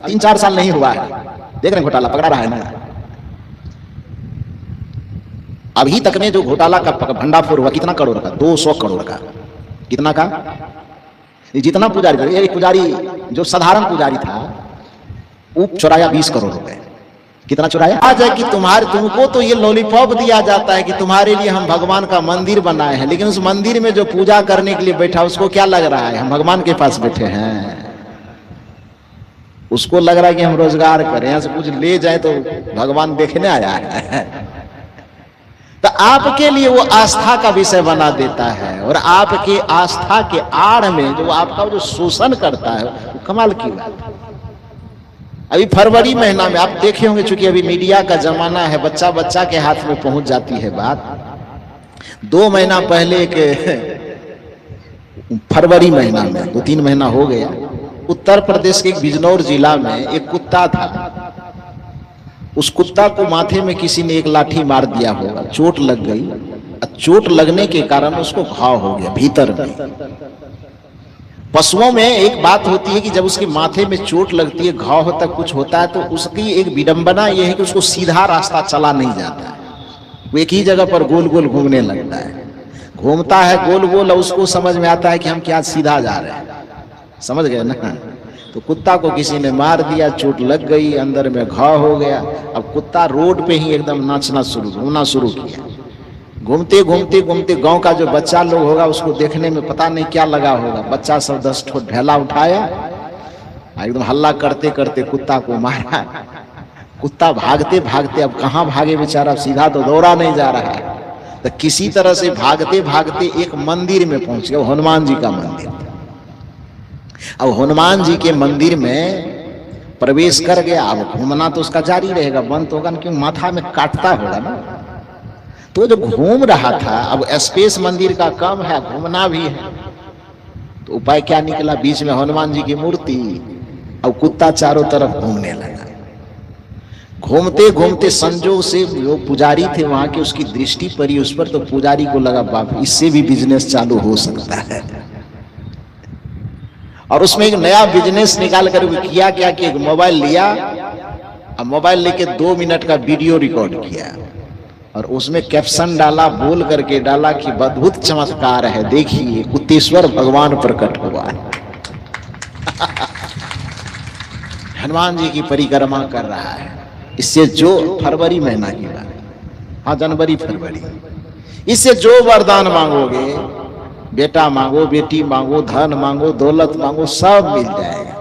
3-4 साल नहीं हुआ है, देख रहे हैं घोटाला पकड़ा रहा है ना। अभी तक में जो घोटाला का भंडाफोड़ हुआ कितना करोड़ का? 200 करोड़ का। कितना का? जितना पुजारी था, एक पुजारी जो साधारण पुजारी था वो चुराया 20 करोड़ रुपए। कितना चुराया? आज है कि तुमको तो ये लॉलीपॉप दिया जाता है कि तुम्हारे लिए हम भगवान का मंदिर बनाए हैं, लेकिन उस मंदिर में जो पूजा करने के लिए बैठा उसको क्या लग रहा है? हम भगवान के पास बैठे हैं। उसको लग रहा है कि हम रोजगार करें, यहाँ से कुछ ले जाए तो भगवान देखने आया है। तो आपके लिए वो आस्था का विषय बना देता है, और आपके आस्था के आड़ में जो आपका जो शोषण करता है वो कमाल की बात है। अभी फरवरी महीना में आप देखे होंगे, चूंकि अभी मीडिया का जमाना है, बच्चा बच्चा के हाथ में पहुंच जाती है बात। 2 महीना पहले एक फरवरी महीना में 2-3 महीना हो गया, उत्तर प्रदेश के एक बिजनौर जिला में एक कुत्ता था। उस कुत्ता को माथे में किसी ने एक लाठी मार दिया होगा, चोट लग गई। चोट लगने के कारण उसको घाव हो गया भीतर में। पशुओं में एक बात होती है कि जब उसके माथे में चोट लगती है, घाव होता है, कुछ होता है, तो उसकी एक विडंबना यह है कि उसको सीधा रास्ता चला नहीं जाता है। वो एक ही जगह पर गोल गोल घूमने लगता है, घूमता है गोल गोल, और उसको समझ में आता है कि हम क्या सीधा जा रहे हैं। समझ गए ना? तो कुत्ता को किसी ने मार दिया, चोट लग गई, अंदर में घाव हो गया। अब कुत्ता रोड पे ही एकदम घूमना शुरू किया। घूमते घूमते घूमते गांव का जो बच्चा लोग होगा उसको देखने में पता नहीं क्या लगा होगा, बच्चा सब 10 ठो ढेला उठाया, एकदम हल्ला करते करते कुत्ता को मारा। कुत्ता भागते भागते, अब कहाँ भागे बेचारा, सीधा तो दौड़ा नहीं जा रहा है, तो किसी तरह से भागते भागते एक मंदिर में पहुंच गया, हनुमान जी का मंदिर। अब हनुमान जी के मंदिर में प्रवेश कर गया। अब घूमना तो उसका जारी रहेगा, बंद होगा, क्यों माथा में काटता होगा ना। तो जो घूम रहा था, अब स्पेस मंदिर का कम है, घूमना भी है, तो उपाय क्या निकला? बीच में हनुमान जी की मूर्ति, अब कुत्ता चारों तरफ घूमने लगा। घूमते घूमते संजोग से जो पुजारी थे वहां के, उसकी दृष्टि पड़ी उस पर, तो पुजारी को लगा बाप इससे भी बिजनेस चालू हो सकता है। और उसमें एक नया बिजनेस निकाल कर किया क्या कि एक मोबाइल लिया, और मोबाइल लेके 2 मिनट का वीडियो रिकॉर्ड किया, और उसमें कैप्शन डाला, बोल करके डाला कि अद्भुत चमत्कार है, देखिए कुत्तेश्वर भगवान प्रकट हुआ है। हनुमान जी की परिक्रमा कर रहा है। इससे जो फरवरी महीना की बात, हाँ जनवरी फरवरी, इससे जो वरदान मांगोगे, बेटा मांगो, बेटी मांगो, धन मांगो, दौलत मांगो, सब मिल जाएगा।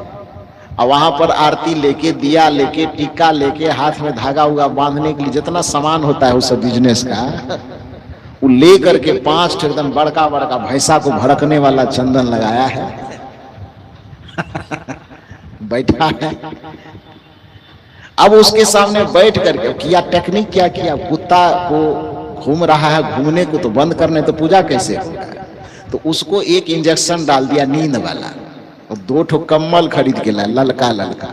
और वहां पर आरती लेके, दिया लेके, टीका लेके, हाथ में धागा उगा बांधने के लिए जितना सामान होता है उस बिजनेस का, वो ले करके 5 एकदम बड़का बड़का भैंसा को भड़कने वाला चंदन लगाया है। बैठा है। अब उसके सामने बैठ करके किया टेक्निक, क्या किया, कुत्ता को घूम रहा है, घूमने को तो बंद करने, तो पूजा कैसे होगा? तो उसको एक इंजेक्शन डाल दिया नींद वाला, और 2 ठो कम्बल खरीद के लाया, ललका ललका।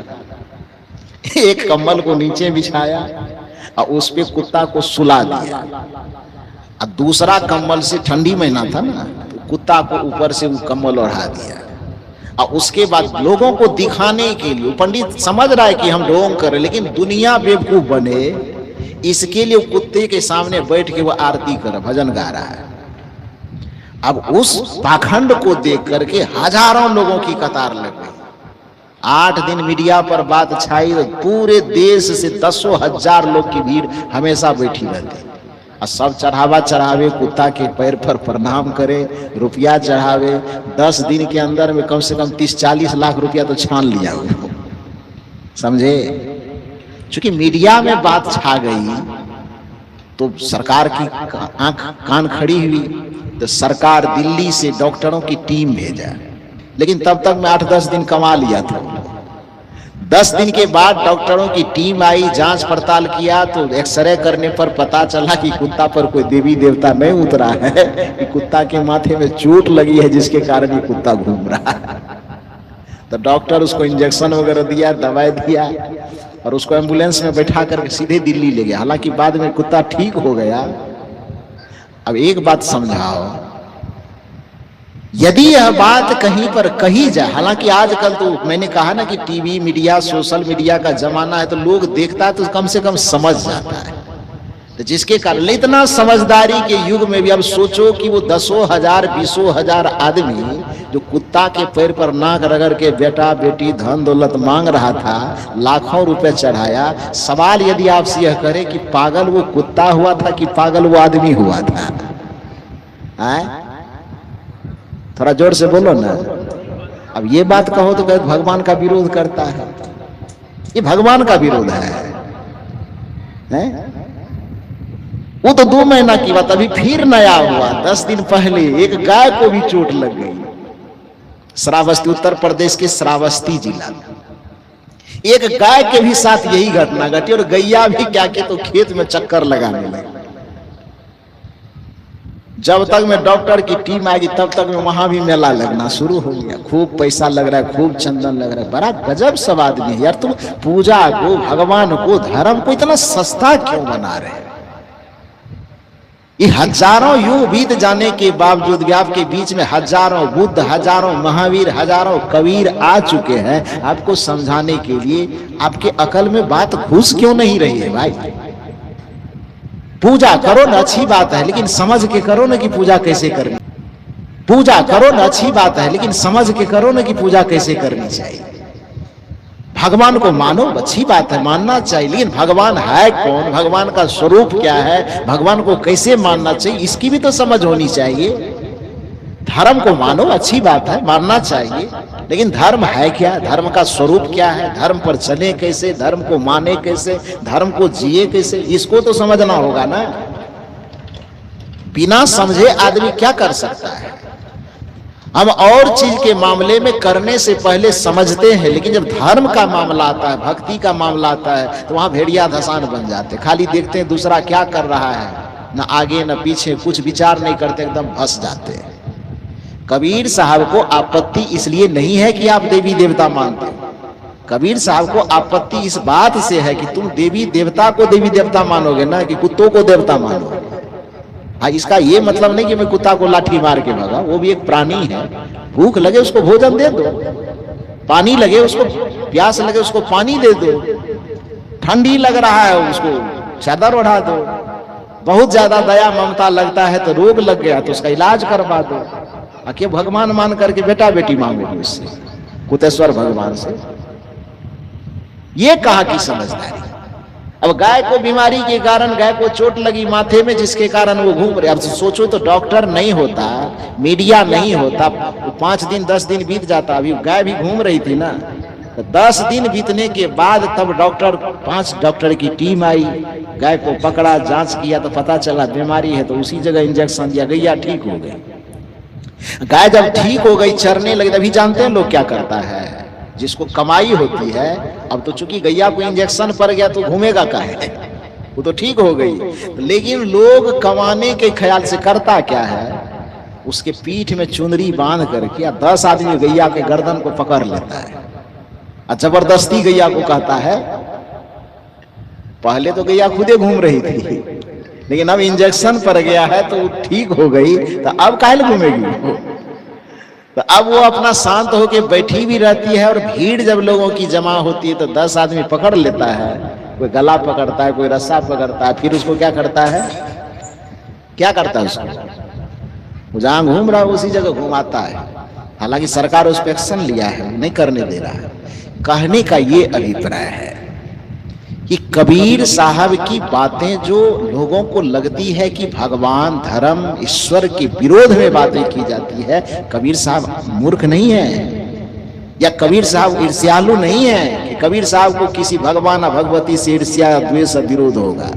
एक कम्बल को नीचे बिछाया और उस पे कुत्ता को सुला दिया, और दूसरा कम्बल से, ठंडी महीना था ना, तो कुत्ता को ऊपर से वो कम्बल ओढ़ा दिया। और उसके बाद लोगों को दिखाने के लिए, पंडित समझ रहा है कि हम ढोंग कर रहे, लेकिन दुनिया बेवकूफ बने इसके लिए कुत्ते के सामने बैठ के वो आरती कर, भजन गा रहा है। अब उस पाखंड को देख करके हजारों लोगों की कतार लग गई। 8 दिन मीडिया पर बात छाई, पूरे देश से 10,000 लोग की भीड़ हमेशा बैठी रहती, और सब चढ़ावा चढ़ावे, कुत्ता के पैर पर प्रणाम करे, रुपया चढ़ावे। 10 दिन के अंदर में कम से कम 30-40 लाख रुपया तो छान लिया वो, समझे? चूंकि मीडिया में बात छा गई तो सरकार की आंख कान खड़ी हुई, तो सरकार दिल्ली से डॉक्टरों की टीम भेजा, लेकिन तब तक मैं 8-10 दिन कमा लिया था। 10 दिन के बाद डॉक्टरों की टीम आई, जांच पड़ताल किया, तो एक्सरे करने पर पता चला कि कुत्ता पर कोई देवी देवता नहीं उतरा है, कि कुत्ता के माथे में चोट लगी है जिसके कारण ये कुत्ता घूम रहा है। तो डॉक्टर उसको इंजेक्शन वगैरह दिया, दवाई दिया, और उसको एम्बुलेंस में बैठा करके सीधे दिल्ली ले गया। हालांकि बाद में कुत्ता ठीक हो गया। अब एक बात समझाओ, यदि यह बात कहीं पर कही जाए, हालांकि आजकल तो मैंने कहा ना कि टीवी मीडिया सोशल मीडिया का जमाना है, तो लोग देखता है तो कम से कम समझ जाता है। तो जिसके कारण इतना समझदारी के युग में भी अब सोचो कि वो 10,000 20,000 आदमी जो कुत्ता के पैर पर नाक रगड़ के बेटा बेटी धन दौलत मांग रहा था, लाखों रुपए चढ़ाया। सवाल यदि आपसे यह करे कि पागल वो कुत्ता हुआ था कि पागल वो आदमी हुआ था? थोड़ा जोर से बोलो ना। अब ये बात कहो तो कहे भगवान का विरोध करता है। ये भगवान का विरोध है? वो तो 2 महीना की बात, अभी फिर नया हुआ। 10 दिन पहले एक गाय को भी चोट लग गई। श्रावस्ती, उत्तर प्रदेश के श्रावस्ती जिला में एक गाय के भी साथ यही घटना घटी और गैया भी क्या के तो खेत में चक्कर लगाने लगी। जब तक में डॉक्टर की टीम आएगी तब तक में वहां भी मेला लगना शुरू हो गया। खूब पैसा लग रहा है, खूब चंदन लग रहा है। बड़ा गजब सब आदमी है यार। तुम पूजा को, भगवान को, धर्म को इतना सस्ता क्यों बना रहे? ये हजारों युग बीत जाने के बावजूद भी आपके बीच में हजारों बुद्ध, हजारों महावीर, हजारों कबीर आ चुके हैं आपको समझाने के लिए। आपके अकल में बात घुस क्यों नहीं रही है भाई? पूजा करो ना, अच्छी बात है, लेकिन समझ के करो ना कि पूजा कैसे करनी। पूजा करो ना, अच्छी बात है, लेकिन समझ के करो ना कि पूजा कैसे करनी चाहिए। भगवान को मानो, अच्छी बात है, मानना चाहिए, लेकिन भगवान है कौन, भगवान का स्वरूप क्या है, भगवान को कैसे मानना चाहिए, इसकी भी तो समझ होनी चाहिए। धर्म को मानो, अच्छी बात है, मानना चाहिए, लेकिन धर्म है क्या, धर्म का स्वरूप क्या है, धर्म पर चले कैसे, धर्म को माने कैसे, धर्म को जिए कैसे, इसको तो समझना होगा ना। बिना समझे आदमी क्या कर सकता है? हम और चीज के मामले में करने से पहले समझते हैं, लेकिन जब धर्म का मामला आता है, भक्ति का मामला आता है, तो वहां भेड़िया धसान बन जाते। खाली देखते हैं दूसरा क्या कर रहा है, न आगे न पीछे, कुछ विचार नहीं करते, एकदम फंस जाते हैं। कबीर साहब को आपत्ति इसलिए नहीं है कि आप देवी देवता मानते हो। कबीर साहब को आपत्ति इस बात से है कि तुम देवी देवता को देवी देवता मानोगे ना, कि कुत्तों को देवता मानोगे। हाँ, इसका ये मतलब नहीं कि मैं कुत्ता को लाठी मार के भगा, वो भी एक प्राणी है। भूख लगे उसको भोजन दे दो, पानी लगे उसको, प्यास लगे उसको पानी दे दो, ठंडी लग रहा है उसको चादर ओढ़ा दो, बहुत ज्यादा दया ममता लगता है तो रोग लग गया तो उसका इलाज करवा दो। आके भगवान मान करके बेटा बेटी मांगोगे उससे, कुतेश्वर भगवान से। ये कहा की समझदारी। अब गाय को बीमारी के कारण, गाय को चोट लगी माथे में, जिसके कारण वो घूम रहे। अब सोचो तो डॉक्टर नहीं होता, मीडिया नहीं होता, 5 दिन 10 दिन बीत जाता। अभी गाय भी घूम रही थी ना, तो 10 दिन बीतने के बाद तब 5 डॉक्टर की टीम आई, गाय को पकड़ा, जांच किया तो पता चला बीमारी है, तो उसी जगह इंजेक्शन दिया, गैया ठीक हो गई। गाय जब ठीक हो गई, चरने लगी, तभी जानते हैं लोग क्या करता है, जिसको कमाई होती है। अब तो चूंकि गैया को इंजेक्शन पड़ गया तो घूमेगा काहे, वो तो ठीक हो गई। लेकिन लोग कमाने के ख्याल से करता क्या है, उसके पीठ में चुनरी बांध करके या 10 आदमी गैया के गर्दन को पकड़ लेता है और जबरदस्ती गैया को कहता है। पहले तो गैया खुदे घूम रही थी, लेकिन अब इंजेक्शन पड़ गया है तो ठीक हो गई, तो अब काहे घूमेगी? तो अब वो अपना शांत होके बैठी भी रहती है, और भीड़ जब लोगों की जमा होती है तो 10 आदमी पकड़ लेता है, कोई गला पकड़ता है, कोई रस्सा पकड़ता है, फिर उसको क्या करता है, क्या करता है उसको, जहां घूम रहा है उसी जगह घुमाता है। हालांकि सरकार उस पर एक्शन लिया है, नहीं करने दे रहा है। कहने का ये अभिप्राय है कि कबीर साहब की बातें जो लोगों को लगती है कि भगवान, धर्म, ईश्वर के विरोध में बातें की जाती है, कबीर साहब मूर्ख नहीं है, या कबीर साहब ईर्ष्यालु नहीं है कि कबीर साहब को किसी भगवान या भगवती से ईर्ष्या, द्वेष, विरोध होगा।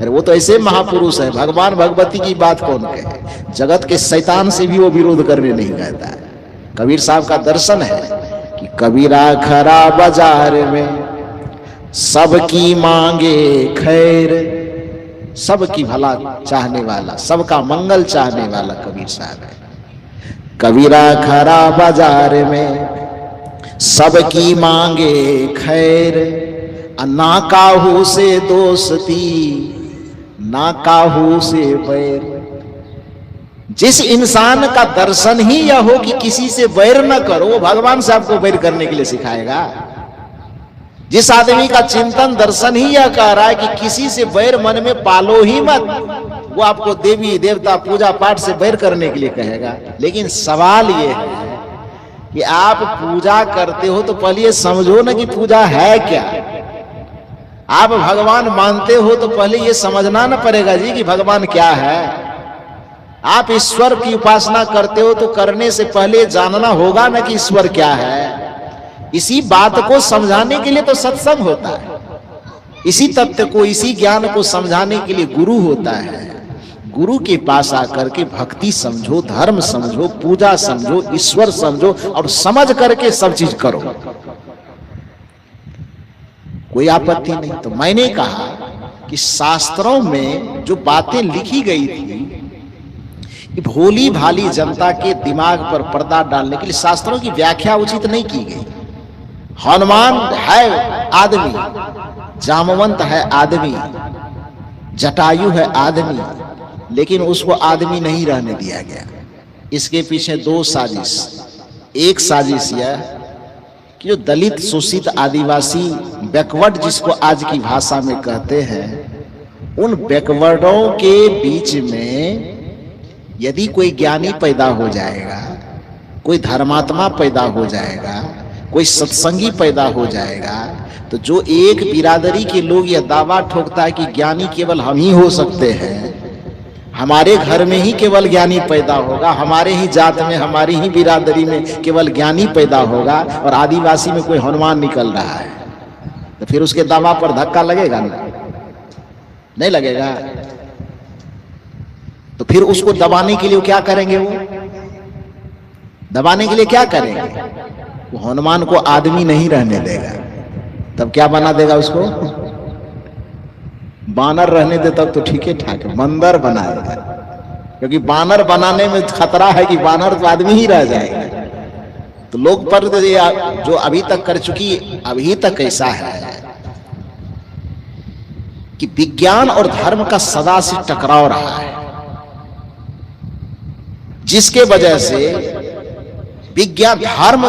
अरे वो तो ऐसे महापुरुष है, भगवान भगवती की बात कौन कहे, जगत के शैतान से भी वो विरोध करने नहीं कहता है। कबीर साहब का दर्शन है कि कबीरा खरा बाजार में सबकी मांगे खैर, सबकी भला चाहने वाला, सबका मंगल चाहने वाला कबीर साहब है। कबीरा खरा बाजार में सबकी मांगे खैर, ना काहू से दोस्ती ना काहू से बैर, जिस इंसान का दर्शन ही यह हो कि किसी से बैर न करो, वो भगवान से आपको बैर करने के लिए सिखाएगा। जिस आदमी का चिंतन दर्शन ही यह कह रहा है कि किसी से बैर मन में पालो ही मत, वो आपको देवी देवता पूजा पाठ से बैर करने के लिए कहेगा। लेकिन सवाल ये है कि आप पूजा करते हो तो पहले ये समझो ना कि पूजा है क्या। आप भगवान मानते हो तो पहले ये समझना ना पड़ेगा जी कि भगवान क्या है। आप ईश्वर की उपासना करते हो तो करने से पहले जानना होगा ना कि ईश्वर क्या है। इसी बात को समझाने के लिए तो सत्संग होता है। इसी तथ्य को, इसी ज्ञान को समझाने के लिए गुरु होता है। गुरु के पास आकर के भक्ति समझो, धर्म समझो, पूजा समझो, ईश्वर समझो और समझ करके सब चीज करो, कोई आपत्ति नहीं। तो मैंने कहा कि शास्त्रों में जो बातें लिखी गई थी कि भोली भाली जनता के दिमाग पर पर्दा डालने के लिए शास्त्रों की व्याख्या उचित नहीं की गई। हनुमान है आदमी, जामवंत है आदमी, जटायु है आदमी, लेकिन उसको आदमी नहीं रहने दिया गया। इसके पीछे दो साजिश। एक साजिश यह कि जो दलित, शोषित, आदिवासी, बैकवर्ड जिसको आज की भाषा में कहते हैं, उन बैकवर्डों के बीच में यदि कोई ज्ञानी पैदा हो जाएगा, कोई धर्मात्मा पैदा हो जाएगा, कोई सत्संगी पैदा हो जाएगा, तो जो एक बिरादरी के लोग यह दावा ठोकता है कि ज्ञानी केवल हम ही हो सकते हैं, हमारे घर में ही केवल ज्ञानी पैदा होगा, हमारे ही जात में, हमारी ही बिरादरी में केवल ज्ञानी पैदा होगा और आदिवासी में कोई हनुमान निकल रहा है, तो फिर उसके दावा पर धक्का लगेगा ना? नहीं लगेगा। तो फिर उसको दबाने के लिए क्या करेंगे? वो दबाने के लिए क्या करेंगे? वो हनुमान को आदमी नहीं रहने देगा। तब क्या बना देगा उसको? बानर रहने दे तब तो ठीक है ठाक है, बंदर बनाएगा। क्योंकि बानर बनाने में खतरा है कि बानर तो आदमी ही रह जाएगा। तो लोग पर जो अभी तक कर चुकी, अभी तक ऐसा है कि विज्ञान और धर्म का सदा से टकराव रहा है, जिसके वजह से विज्ञान, धर्म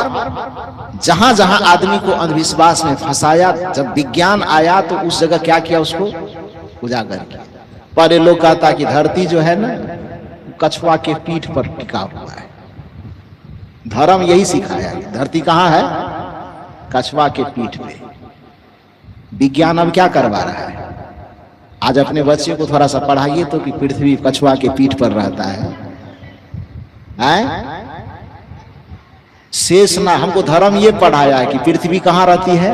जहां जहां आदमी को अंधविश्वास में फंसाया, जब विज्ञान आया तो उस जगह क्या किया? उसको उजागर किया। पहले लोग कहता कि धरती जो है ना, कछुआ के पीठ पर टिका हुआ है। धर्म यही सिखाया, धरती कहां है? कछुआ के पीठ पे। विज्ञान अब क्या करवा रहा है? आज अपने बच्चे को थोड़ा सा पढ़ाइए तो कि पृथ्वी कछुआ के पीठ पर रहता है। शेषनाग, हमको धर्म ये पढ़ाया है कि पृथ्वी कहां रहती है?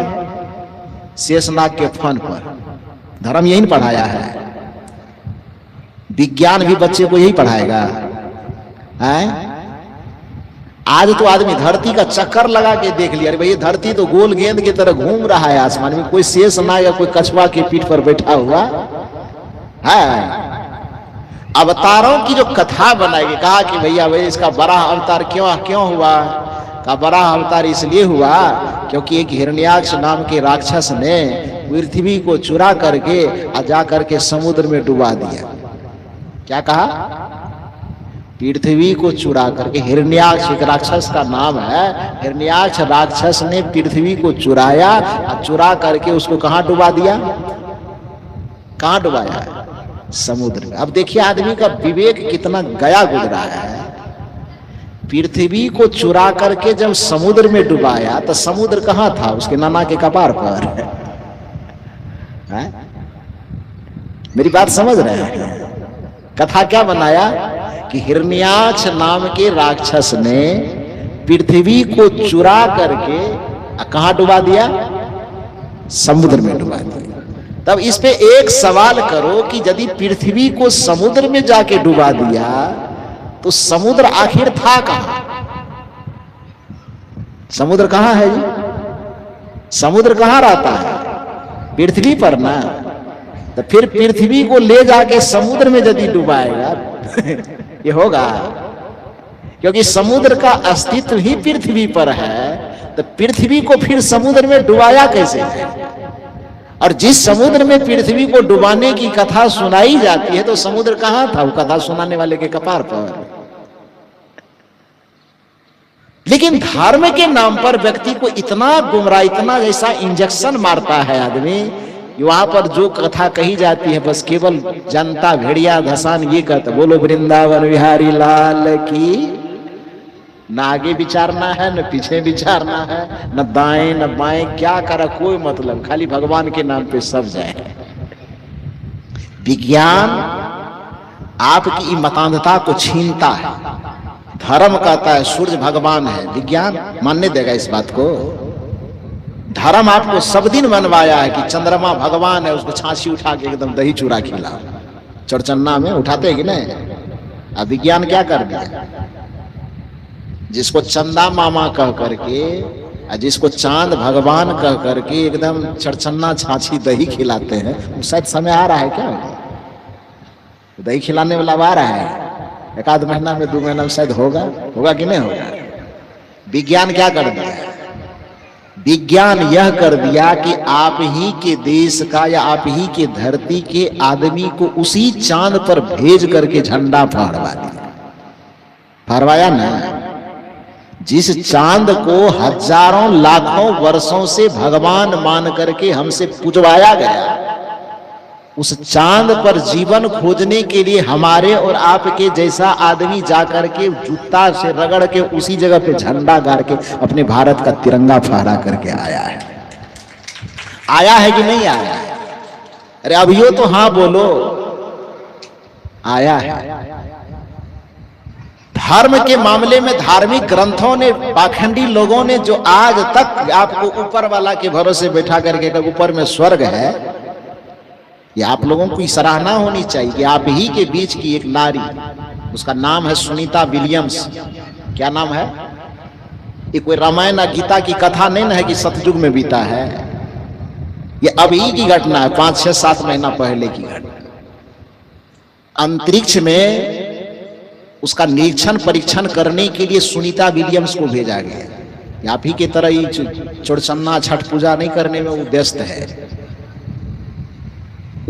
शेषनाग के फन पर। धर्म यही पढ़ाया है। विज्ञान भी बच्चे को यही पढ़ाएगा? आज तो आदमी धरती का चक्कर लगा के देख लिया, अरे भाई धरती तो गोल गेंद की तरह घूम रहा है आसमान में, कोई शेषनाग या कोई कछुआ के पीठ पर बैठा हुआ है। अवतारों की जो कथा बनाई, कहा कि भैया भाई इसका बड़ा अवतार क्यों हुआ? का बड़ा अवतार इसलिए हुआ क्योंकि एक हिरण्याक्ष नाम के राक्षस ने पृथ्वी को चुरा करके जा करके समुद्र में डुबा दिया। क्या कहा? पृथ्वी को चुरा करके। हिरण्याक्ष एक राक्षस का नाम है। हिरण्याक्ष राक्षस ने पृथ्वी को चुराया और चुरा करके उसको कहां डुबा दिया? कहां डुबाया? समुद्र में। अब देखिए आदमी का विवेक कितना गया गुजरा है। पृथ्वी को चुरा करके जब समुद्र में डुबाया तो समुद्र कहां था? उसके नाना के कपार पर है? मेरी बात समझ रहे हैं? कथा क्या बनाया कि हिरण्याक्ष नाम के राक्षस ने पृथ्वी को चुरा करके कहां डुबा दिया? समुद्र में डुबा दिया। तब इस पे एक सवाल करो कि यदि पृथ्वी को समुद्र में जाके डुबा दिया तो समुद्र आखिर था कहां? समुद्र कहां है जी? समुद्र कहां रहता है? पृथ्वी पर ना। तो फिर पृथ्वी को ले जाके समुद्र में यदि डुबाएगा ये होगा? क्योंकि समुद्र का अस्तित्व ही पृथ्वी पर है, तो पृथ्वी को फिर समुद्र में डुबाया कैसे है? और जिस समुद्र में पृथ्वी को डुबाने की कथा सुनाई जाती है तो समुद्र कहां था? वो कथा सुनाने वाले के कपार पर। लेकिन धर्म के नाम पर व्यक्ति को इतना गुमराह, इतना जैसा इंजेक्शन मारता है आदमी, वहां पर जो कथा कही जाती है बस केवल जनता भेड़िया धसान ये कहता, बोलो वृंदावन बिहारी लाल की। न आगे विचारना है, न पीछे विचारना है, न दाएं न बाएं, क्या करा कोई मतलब, खाली भगवान के नाम पे सब जाए। विज्ञान आपकी मतांधता को छीनता है। धर्म कहता है सूर्य भगवान है, विज्ञान मानने देगा इस बात को? धर्म आपको सब दिन मनवाया है कि चंद्रमा भगवान है, उसको छाछी उठा के एकदम दही चूरा खिलाओ, चौड़चन्ना में उठाते हैं कि नहीं? अब विज्ञान क्या कर दिया, जिसको चंदा मामा कह करके, जिसको चांद भगवान कह करके एकदम चौड़चन्ना छाछी दही खिलाते हैं। शायद समय आ रहा है क्या, दही खिलाने वाला आ रहा है, एक आध महीना में 2 महीना में शायद होगा कि नहीं होगा? विज्ञान क्या कर दिया? विज्ञान यह कर दिया कि आप ही के देश का या आप ही के धरती के आदमी को उसी चांद पर भेज करके झंडा फहरवा दिया। फहरवाया ना? जिस चांद को हजारों लाखों वर्षों से भगवान मान करके हमसे पूजवाया गया, उस चांद पर जीवन खोजने के लिए हमारे और आपके जैसा आदमी जाकर के जूता से रगड़ के उसी जगह पे झंडा गाड़ के अपने भारत का तिरंगा फहरा करके आया है। आया है कि नहीं आया है? अरे अभियो तो हाँ बोलो, आया है। धर्म के मामले में धार्मिक ग्रंथों ने, पाखंडी लोगों ने जो आज तक आपको ऊपर वाला के भरोसे बैठा करके ऊपर में स्वर्ग है, ये आप लोगों की सराहना होनी चाहिए कि आप ही के बीच की एक नारी, उसका नाम है सुनीता विलियम्स। क्या नाम है? ये कोई रामायण गीता की कथा नहीं ना है कि सतयुग में बीता है, ये अभी की घटना है, 5, 6, 7 महीना पहले की घटना। अंतरिक्ष में उसका निरीक्षण परीक्षण करने के लिए सुनीता विलियम्स को भेजा गया। आप ही की तरह ही चौड़चन्ना छठ पूजा नहीं करने में वो व्यस्त है।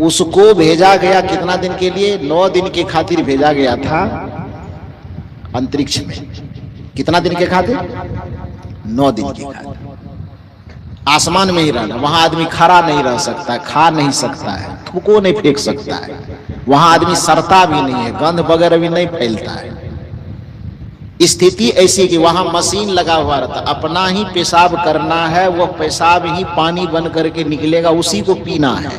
उसको भेजा गया कितना दिन के लिए? 9 दिन के खातिर भेजा गया था अंतरिक्ष में। कितना दिन के खातिर? 9 दिन के खातिर। आसमान में ही रहना, वहां आदमी खड़ा नहीं रह सकता, खा नहीं सकता है, थूको नहीं फेंक सकता है, वहां आदमी सड़ता भी नहीं है, गंध वगैरह भी नहीं फैलता है। स्थिति ऐसी कि वहां मशीन लगा हुआ रहता, अपना ही पेशाब करना है, वो पेशाब ही पानी बन करके निकलेगा, उसी को पीना है।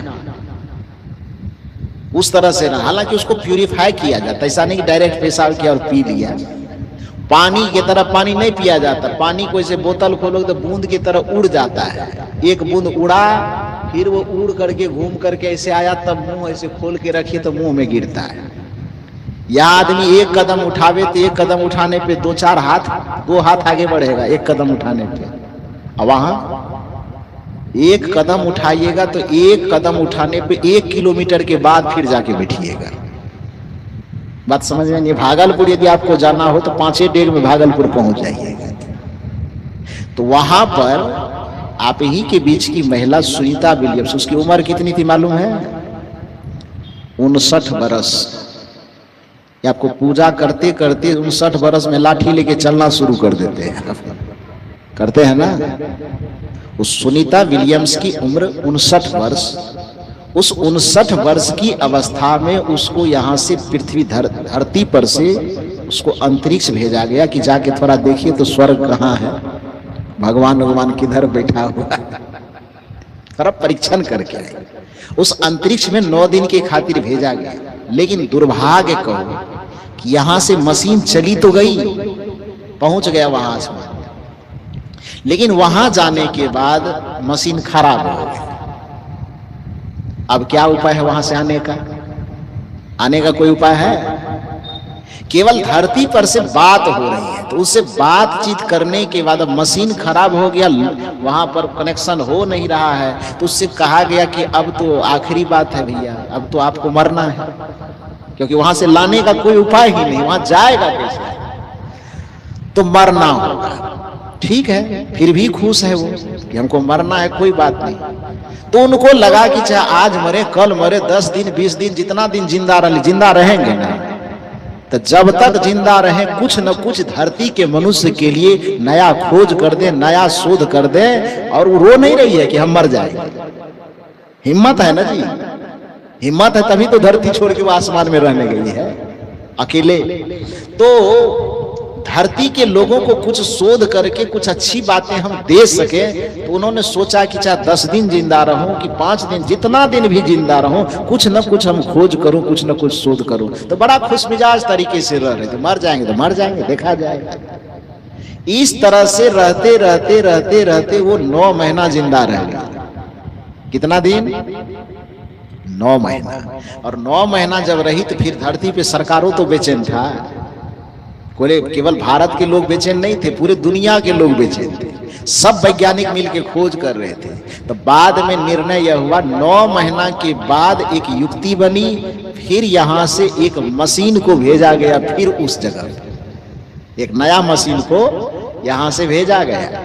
उस तरह से ना, हालांकि उसको प्यूरिफाई किया जाता, ऐसा नहीं कि डायरेक्ट पेशाब किया और पी लिया। पानी की तरह पानी नहीं पिया जाता, पानी को ऐसे बोतल खोलो तो बूंद की तरह उड़ जाता है। एक बूंद उड़ा, फिर वो उड़ करके घूम करके ऐसे आया, तब मुंह ऐसे खोल के रखिए तो मुंह में गिरता है। या आदमी एक कदम उठावे तो एक कदम उठाने पे 2-4 हाथ, 2 हाथ आगे बढ़ेगा एक कदम उठाने पे। और वहां एक कदम उठाइएगा तो एक कदम उठाने पे 1 किलोमीटर के बाद फिर जाके बैठिएगा। बात समझ में नहीं? भागलपुर यदि आपको जाना हो तो 5-6 में भागलपुर पहुंच जाइएगा। तो वहां पर आप ही के बीच की महिला सुनीता विलियम्स, उसकी उम्र कितनी थी मालूम है? 59 बरस। आपको पूजा करते करते 59 बरस में लाठी लेके चलना शुरू कर देते हैं, करते हैं ना? उस सुनीता विलियम्स की उम्र 59 वर्ष। उस 59 वर्ष की अवस्था में उसको यहाँ से पृथ्वी धरती पर से उसको अंतरिक्ष भेजा गया कि जाके थोड़ा देखिए तो स्वर्ग कहाँ है, भगवान किधर बैठा हुआ है, थोड़ा परीक्षण करके। उस अंतरिक्ष में 9 दिन के खातिर भेजा गया। लेकिन दुर्भाग्य कहो कि यहाँ से मशीन चली तो गई, पहुंच गया वहां आसमान, लेकिन वहां जाने के बाद मशीन खराब हो गई। अब क्या उपाय है वहां से आने का? आने का कोई उपाय है? केवल धरती पर से बात हो रही है, तो उससे बातचीत करने के बाद अब मशीन खराब हो गया, वहां पर कनेक्शन हो नहीं रहा है, तो उससे कहा गया कि अब तो आखिरी बात है भैया, अब तो आपको मरना है, क्योंकि वहां से लाने का कोई उपाय ही नहीं, वहां जाएगा कैसे? तो मरना होगा। ठीक है, फिर भी खुश है वो कि हमको मरना है, कोई बात नहीं। तो उनको लगा कि चाहे आज मरे कल मरे, 10 दिन 20 दिन जितना दिन जिंदा रहेंगे ना, तो जब तक जिंदा रहे कुछ न कुछ धरती के मनुष्य के लिए नया खोज कर दे, नया शोध कर दे। और वो रो नहीं रही है कि हम मर जाएंगे। हिम्मत है ना जी, हिम्मत है तभी तो धरती छोड़ के वो आसमान में रहने गई है अकेले। तो धरती के लोगों को कुछ शोध करके कुछ अच्छी बातें हम दे सके, तो उन्होंने सोचा कि चाहे 10 दिन जिंदा रहूं कि 5 दिन, जितना दिन भी जिंदा रहूं, कुछ न कुछ हम खोज करूं, कुछ न कुछ शोध करूं। तो बड़ा खुशमिजाज तरीके से रह रहे थे। मर जाएंगे तो मर जाएंगे, देखा जाएगा। इस तरह से रहते रहते रहते रहते वो 9 महीना जिंदा रह गए। कितना दिन? 9 महीना। और 9 महीना जब रही तो फिर धरती पे सरकारों तो बेचैन था। केवल भारत के लोग बेचैन नहीं थे, पूरे दुनिया के लोग बेचैन थे। सब वैज्ञानिक मिलकर खोज कर रहे थे। तो बाद में निर्णय यह हुआ, 9 महीना के बाद एक युक्ति बनी, फिर यहां से एक मशीन को भेजा गया, फिर उस जगह एक नया मशीन को यहां से भेजा गया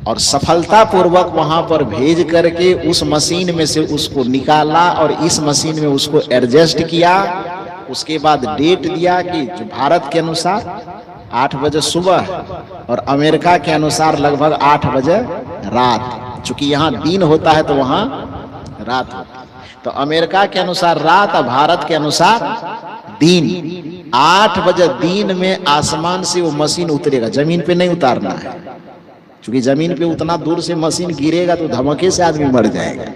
और सफलतापूर्वक वहां पर भेज करके उस मशीन में से उसको निकाला और इस मशीन में उसको एडजस्ट किया। उसके बाद डेट दिया कि जो भारत के अनुसार 8 बजे सुबह और अमेरिका के अनुसार लगभग 8 बजे रात। चूंकि यहाँ दिन होता है तो वहां रात होती है। तो अमेरिका के अनुसार रात और भारत के अनुसार दिन। 8 बजे दिन में आसमान से वो मशीन उतरेगा, जमीन पे नहीं उतारना है। क्योंकि जमीन पे उतना दूर से मशीन गिरेगा तो धमाके से आदमी मर जाएगा,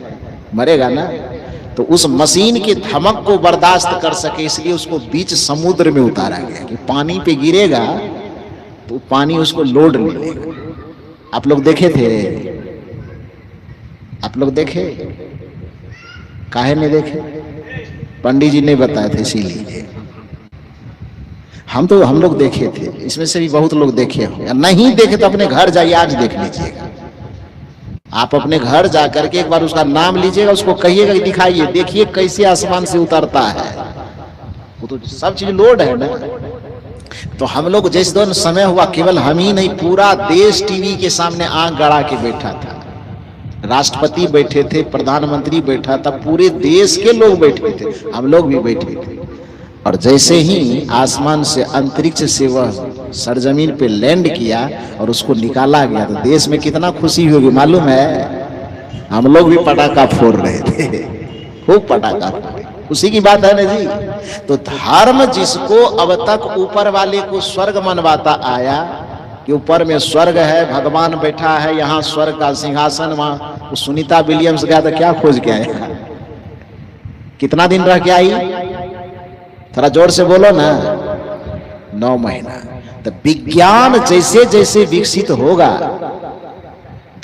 मरेगा ना। तो उस मशीन की धमक को बर्दाश्त कर सके इसलिए उसको बीच समुद्र में उतारा गया कि पानी पे गिरेगा तो पानी उसको लोड ले लेगा। आप लोग देखे थे? आप लोग देखे? काहे नहीं देखे? पंडित जी ने बताया था इसीलिए। हम लोग देखे थे, इसमें से भी बहुत लोग देखे होंगे। नहीं देखे तो अपने घर जाइए, आज देख लीजिएगा। आप अपने घर जाकर के एक बार उसका नाम लीजिएगा, उसको कहिएगा कि दिखाइए, देखिए कैसे आसमान से उतरता है। वो तो सब चीज लोड है ना। तो हम लोग जिस दिन समय हुआ, केवल हम ही नहीं, पूरा देश टीवी के सामने आंख गड़ा के बैठा था। राष्ट्रपति बैठे थे, प्रधानमंत्री बैठा था, पूरे देश के लोग बैठे थे, हम लोग भी बैठे थे। और जैसे ही आसमान से, अंतरिक्ष से वह सरजमीन पे लैंड किया और उसको निकाला गया, तो देश में कितना खुशी होगी मालूम है। हम लोग भी पटाखा फोड़ रहे थे, खूब पटाखा फोड़े। उसी की बात है ना जी। तो धर्म जिसको अब तक ऊपर वाले को स्वर्ग मनवाता आया कि ऊपर में स्वर्ग है, भगवान बैठा है, यहाँ स्वर्ग का सिंहासन, वहां सुनीता विलियम्स गया तो क्या खोज के आया? कितना दिन रह के आई? थोड़ा जोर से बोलो ना। 9 महीना। तो विज्ञान जैसे जैसे विकसित होगा,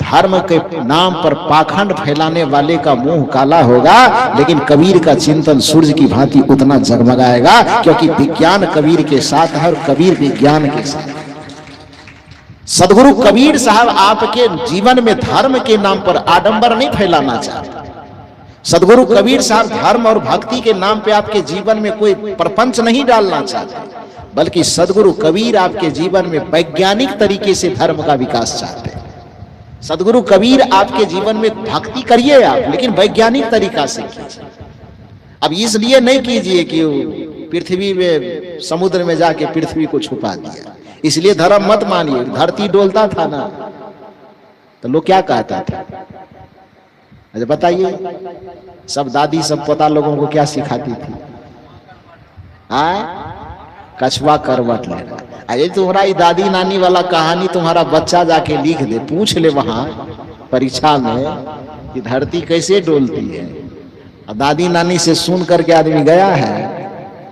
धर्म के नाम पर पाखंड फैलाने वाले का मुंह काला होगा, लेकिन कबीर का चिंतन सूर्य की भांति उतना जगमगाएगा, क्योंकि विज्ञान कबीर के साथ है और कबीर विज्ञान के साथ है। सदगुरु कबीर साहब आपके जीवन में धर्म के नाम पर आडंबर नहीं फैलाना चाहते। सदगुरु कबीर साहब धर्म और भक्ति के नाम पे आपके जीवन में कोई प्रपंच नहीं डालना चाहते, बल्कि सदगुरु कबीर आपके जीवन में वैज्ञानिक तरीके से धर्म का विकास चाहते हैं। सदगुरु कबीर आपके जीवन में भक्ति करिए आप, लेकिन वैज्ञानिक तरीका से कीजिए। अब इसलिए नहीं कीजिए कि पृथ्वी में, समुद्र में जाके पृथ्वी को छुपा दिया, इसलिए धर्म मत मानिए। धरती डोलता था ना, तो लोग क्या कहता था? अच्छा बताइए, सब दादी सब पोता लोगों को क्या सिखाती थी? कछुआ करवट लेना। अरे तुम्हारा ये दादी नानी वाला कहानी तुम्हारा बच्चा जाके लिख दे, पूछ ले वहां परीक्षा में कि धरती कैसे डोलती है। और दादी नानी से सुन करके आदमी गया है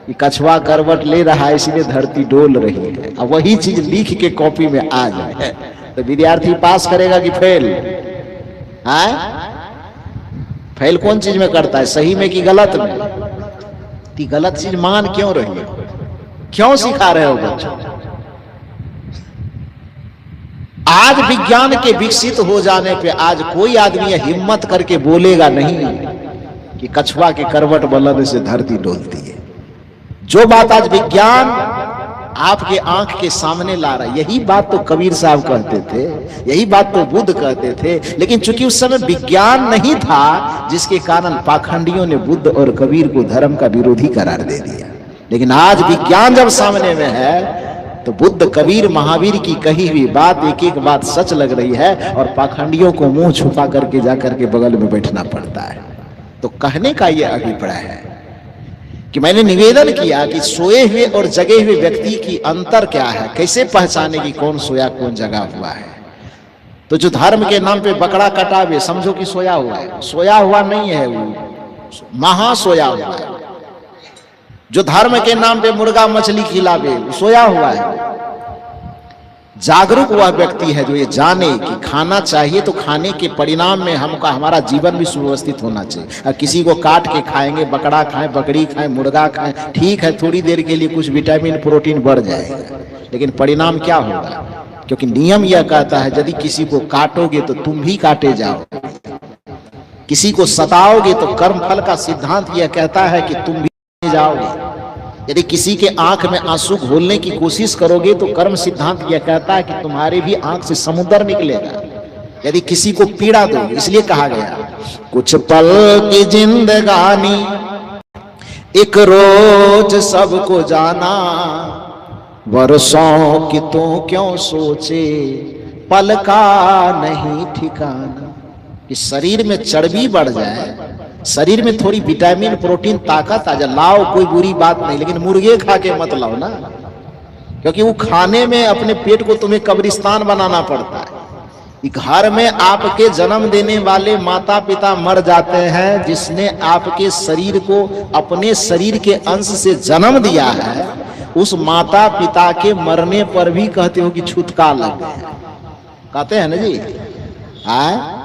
कि कछुआ करवट ले रहा है इसलिए धरती डोल रही है। अब वही चीज लिख के कॉपी में आ जाए तो विद्यार्थी पास करेगा कि फेल? फेल कौन चीज में करता है, सही में कि गलत में? कि गलत चीज मान क्यों रही है? क्यों सिखा रहे हो बच्चों? आज विज्ञान के विकसित हो जाने पे आज कोई आदमी हिम्मत करके बोलेगा नहीं कि कछुआ के करवट बलन से धरती डोलती है। जो बात आज विज्ञान आपके आंख के सामने ला रहा है, यही बात तो कबीर साहब कहते थे, यही बात तो बुद्ध कहते थे। लेकिन चूंकि उस समय विज्ञान नहीं था, जिसके कारण पाखंडियों ने बुद्ध और कबीर को धर्म का विरोधी करार दे दिया। लेकिन आज विज्ञान जब सामने में है तो बुद्ध, कबीर, महावीर की कही हुई बात एक एक बात सच लग रही है और पाखंडियों को मुंह छुपा करके जाकर के बगल में बैठना पड़ता है। तो कहने का यह अभिप्राय है कि मैंने निवेदन किया कि सोए हुए और जगे हुए व्यक्ति की अंतर क्या है, कैसे पहचाने कि कौन सोया कौन जगा हुआ है। तो जो धर्म के नाम पे बकरा कटावे समझो कि सोया हुआ है, सोया हुआ नहीं है, वो महा सोया हुआ है। जो धर्म के नाम पे मुर्गा मछली खिलावे सोया हुआ है। जागरूक वह व्यक्ति है जो ये जाने कि खाना चाहिए तो खाने के परिणाम में हमारा जीवन भी सुव्यवस्थित होना चाहिए। किसी को काट के खाएंगे, बकरा खाएं, बकरी खाएं, मुर्गा खाएं, ठीक है थोड़ी देर के लिए कुछ विटामिन प्रोटीन बढ़ जाएगा, लेकिन परिणाम क्या होगा? क्योंकि नियम यह कहता है यदि किसी को काटोगे तो तुम भी काटे जाओ, किसी को सताओगे तो कर्मफल का सिद्धांत यह कहता है कि तुम भी जाओगे। यदि किसी के आंख में आंसू घोलने की कोशिश करोगे तो कर्म सिद्धांत यह कहता है कि तुम्हारे भी आंख से समुद्र निकलेगा। यदि किसी को पीड़ा दो, इसलिए कहा गया कुछ पल की जिंदगानी एक रोज सबको जाना, वर्षों की तो क्यों सोचे पल का नहीं ठिकाना। कि शरीर में चर्बी बढ़ जाए, शरीर में थोड़ी विटामिन प्रोटीन ताकत आ जाए, लाओ कोई बुरी बात नहीं, लेकिन मुर्गे खा के मत लाओ ना, क्योंकि वो खाने में अपने पेट को तुम्हें कब्रिस्तान बनाना पड़ता है। घर में आपके जन्म देने वाले माता पिता मर जाते हैं, जिसने आपके शरीर को अपने शरीर के अंश से जन्म दिया है, उस माता पिता के मरने पर भी कहते हो कि छुतका लग गया, कहते हैं ना जी। आए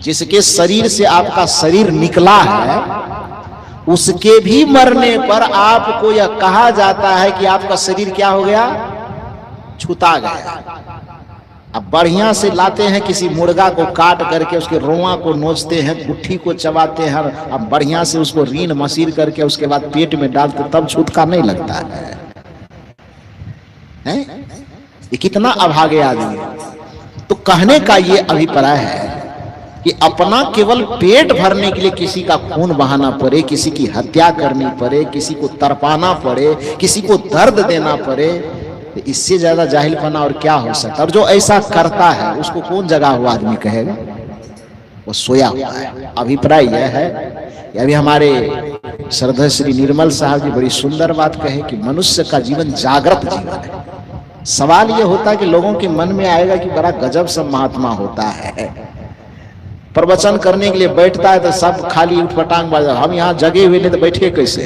जिसके शरीर से आपका शरीर निकला है, उसके भी मरने पर आपको यह कहा जाता है कि आपका शरीर क्या हो गया? छुता गया। अब बढ़िया से लाते हैं किसी मुर्गा को काट करके उसके रोआ को नोचते हैं, गुट्ठी को चबाते हैं, अब बढ़िया से उसको रीन मसीर करके उसके बाद पेट में डालते, तब छुतका नहीं लगता है? ये कितना अभागे आदमी है। तो कहने का ये अभिप्राय है कि अपना केवल पेट भरने के लिए किसी का खून बहाना पड़े, किसी की हत्या करनी पड़े, किसी को तड़पाना पड़े, किसी को दर्द देना पड़े, तो इससे ज्यादा जाहिलपना और क्या हो सकता है? और जो ऐसा करता है उसको कौन जगा हुआ आदमी कहेगा? वो सोया हुआ है। अभिप्राय यह है कि अभी हमारे श्रद्धा श्री निर्मल साहब जी बड़ी सुंदर बात कहे कि मनुष्य का जीवन जागृत जीवन है। सवाल यह होता है कि लोगों के मन में आएगा कि बड़ा गजब सब महात्मा होता है, प्रवचन करने के लिए बैठता है तो सब खाली उठपटांग बाजा, हम यहाँ जगे हुए नहीं तो बैठे कैसे?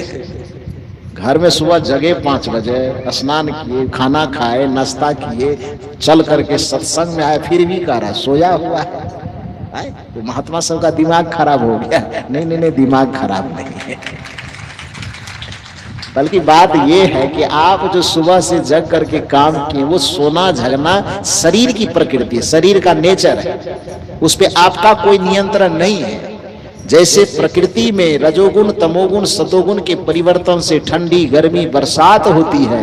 घर में सुबह जगे 5 बजे, स्नान किए, खाना खाए, नाश्ता किए, चल करके सत्संग में आए, फिर भी कह रहा सोया हुआ है। तो महात्मा सब का दिमाग खराब हो गया? नहीं, दिमाग खराब नहीं है, बल्कि बात यह है कि आप जो सुबह से जग करके काम किए, वो सोना जगना शरीर की प्रकृति है, शरीर का नेचर है, उस पे आपका कोई नियंत्रण नहीं है। जैसे प्रकृति में रजोगुण, तमोगुण, सतोगुण के परिवर्तन से ठंडी, गर्मी, बरसात होती है,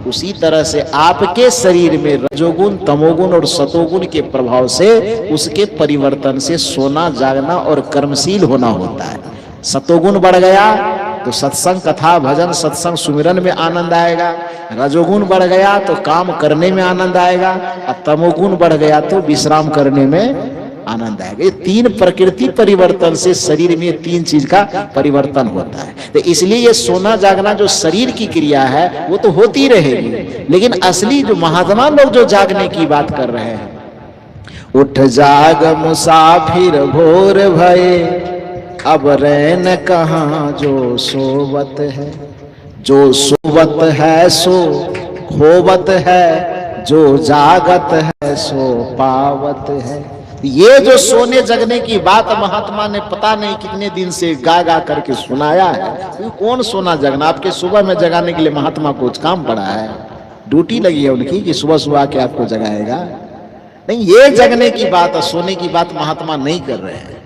उसी तरह से आपके शरीर में रजोगुण, तमोगुण और सतोगुण के प्रभाव से उसके परिवर्तन से सोना, जागना और कर्मशील होना होता है। सतोगुण बढ़ गया तो सत्संग, कथा, भजन, सत्संग, सुमिरन में आनंद आएगा। रजोगुण बढ़ गया तो काम करने में आनंद आएगा, और तमोगुण बढ़ गया तो विश्राम करने में आनंद आएगा। ये 3 प्रकृति परिवर्तन से शरीर में 3 चीज का परिवर्तन होता है। तो इसलिए ये सोना जागना जो शरीर की क्रिया है वो तो होती रहेगी, लेकिन असली जो महात्मा लोग जो जागने की बात कर रहे हैं, उठ जाग मुसाफिर भोर भये, अब रैन कहाँ जो सोवत है, जो सोवत है सो खोवत है, जो जागत है सो पावत है। ये जो सोने जगने की बात महात्मा ने पता नहीं कितने दिन से गा गा करके सुनाया है, तो कौन सोना जगना? आपके सुबह में जगाने के लिए महात्मा को काम पड़ा है, ड्यूटी लगी है उनकी कि सुबह सुबह के आपको जगाएगा? नहीं, ये जगने की बात और सोने की बात महात्मा नहीं कर रहे हैं।